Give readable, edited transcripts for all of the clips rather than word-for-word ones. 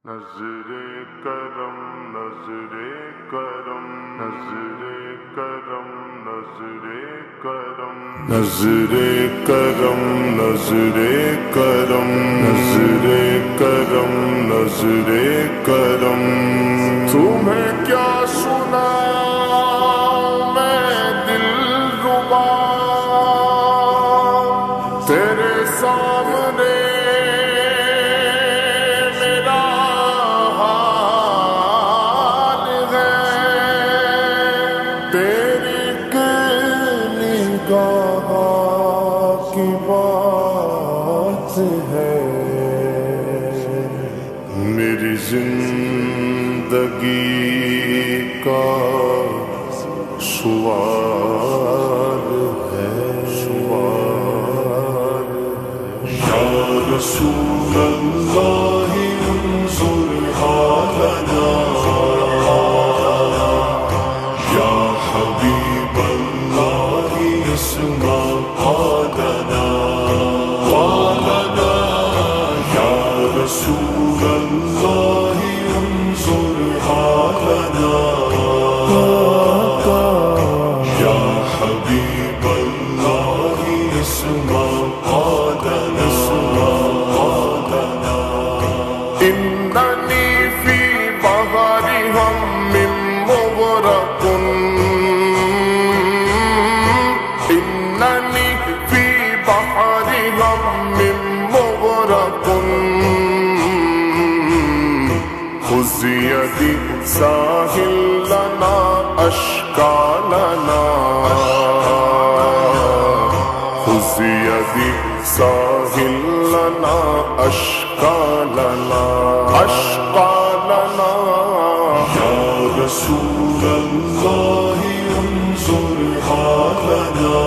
نظر کرم نظر کرم نظر کرم نظر کرم نظر کرم نظر کرم نظر کرم نظر کرم تمہیں کیا سناؤں میں دلربا تیرے سامنے کی بات ہے میری زندگی کا سوال ہے سوال یا رسول اللہ انظر حالنا یا حبیب اللہ اسمع قالنا قالنا یا رسول اللہ انظر حالنا یا حبیب اللہ اسمع قالنا اننی فی بحر ہم مغرق اننی فی بحر ہم مغرق خذ یدی ساحل لنا اشکالنا خذ یدی ساحل لنا اشکالنا اشکالنا یا رسول اللہ انظر حالنا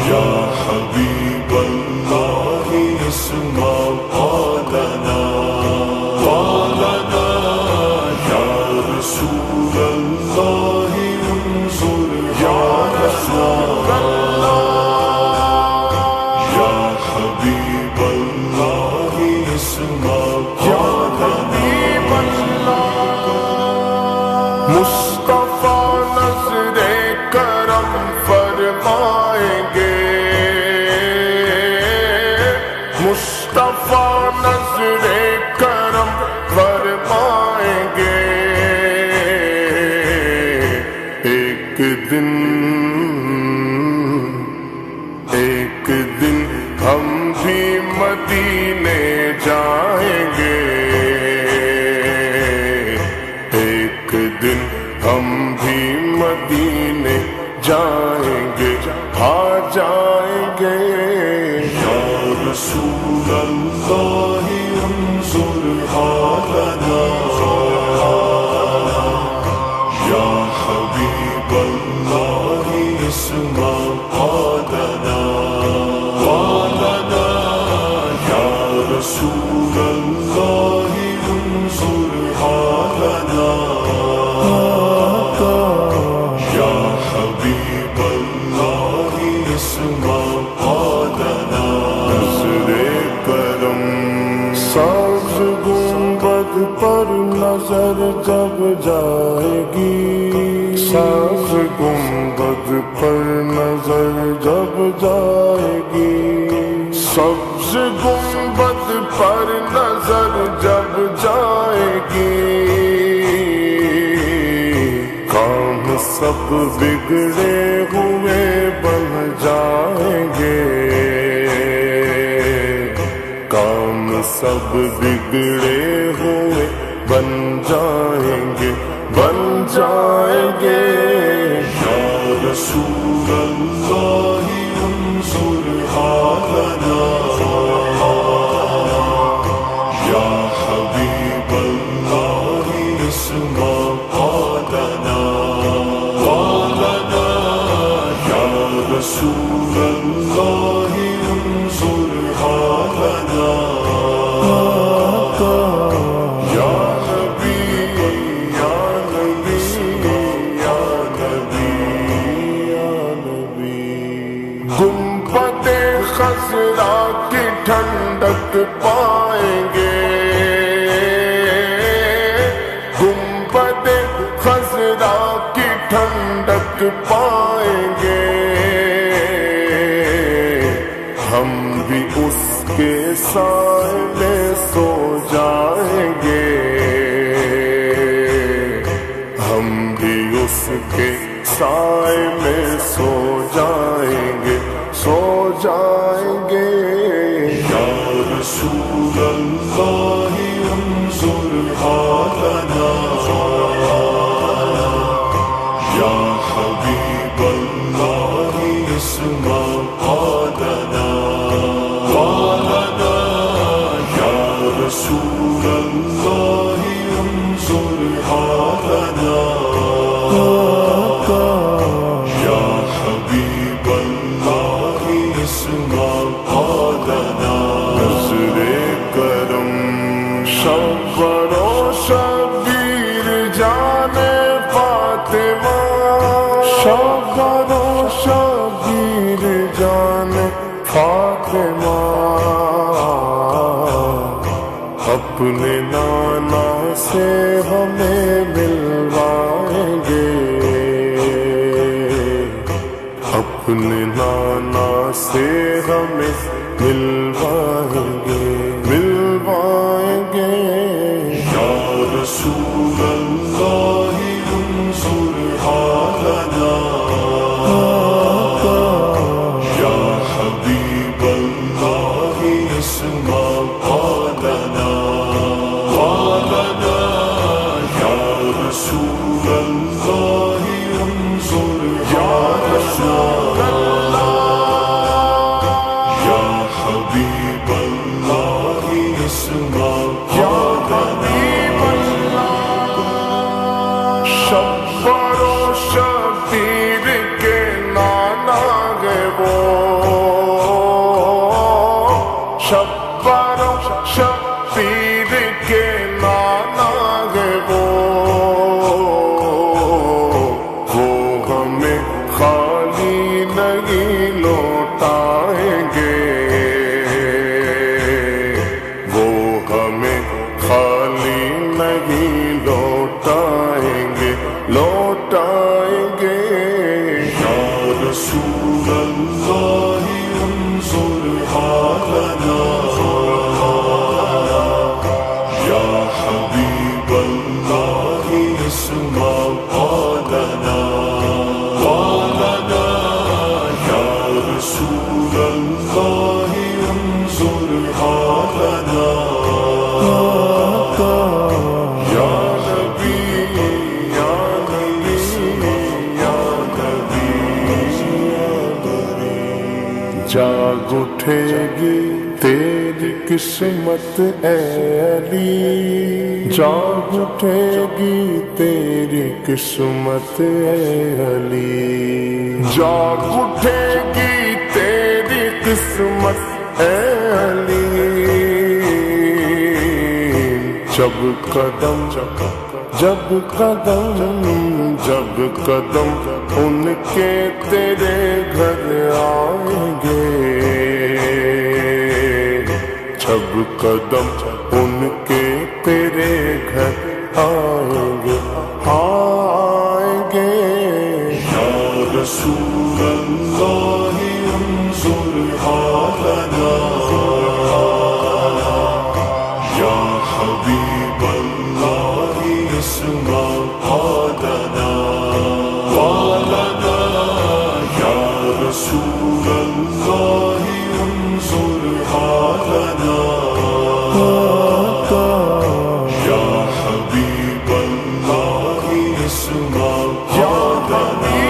یا حبیب اللہ اسمع قالنا قالنا یا رسول اللہ انظر یا رسول اللہ یا حبیب اللہ اسمع قالنا مصطفیٰ نظر کرم فرمائیں گے مصطفیٰ نظر کرم فرمائیں گے ایک دن ہم بھی مدینے جائیں گے ایک دن ہم بھی مدینے جائیں گے آ جائیں گے یا رسول اللہ انظر حالنا یا حبیب اللہ اسمع قالنا قالنا یا رسول اللہ انظر حالنا یا حبیب اللہ اسمع قالنا نظر کرم ساز گنبد پر نظر جب جائے گی ساز گنبد پر نظر جب جائے گی سبز گنبد پر نظر جب جائے گی کام سب بگڑے ہوئے بن جائیں گے کام سب بگڑے ہوئے بن جائیں گے یا رسول اللہ انظر حالنا یا حبیب اللہ اسمع قالنا قالنا یا رسول اللہ انظر حالنا یا نبی یا نبی یا نبی یا نبی گنبد خضر پائیں گے، ہم بھی اس کے سائے میں سو جائیں گے، ہم بھی اس کے سائے میں سو جائیں گے، سو جائیں گے۔ یا رسول اللہ انظر حالنا، یا حبیب اللہ اسمع قالنا، قالنا یا رسول اللہ انظر حالنا، یا حبیب اللہ اسمع قالنا۔ نظر کرم شبر و شبیر جان فاطمہ، شبر و شبیر جان فاطمہ، اپنے نانا سے ہمیں ملوائیں گے، اپنے نانا سے ہمیں ملوائیں گے، ملوائیں گے۔ یا رسول اللہ انظر حالنا، یا حبیب اللہ اسمع قالنا، قالنا یا رسول اللہ انظر حالنا، یا حبیب اللہ اسمع قالنا۔ شبر و شبیر کے نانا گئے وہ، شبر و شبیر کے نانا گئے وہ ہمیں خالی نہیں لوٹائیں گے، وہ ہمیں خالی نہیں لوٹائیں گے، لوٹائیں گے۔ یا رسول اللہ انظر حالنا، یا حبیب اللہ اسمع قالنا، قالنا یا رسول اللہ انظر حالنا، یا نبی یا نبی یا نبی۔ جاگ اٹھے گی تیری قسمت اے علی، جاگ اٹھے گی تیری قسمت اے علی، جاگ اٹھے گی تیری قسمت اے علی، جب قدم جب قدم جب قدم ان کے تیرے گھر آئیں گے، جب قدم ان کے تیرے گھر آئیں گے، آئیں گے۔ یا رسول اللہ انظر حالنا، یا حبیب اللہ اسمع قالنا، قالنا یا رسول اللہ انظر حالنا، یا حبیب اللہ اسمع قالنا۔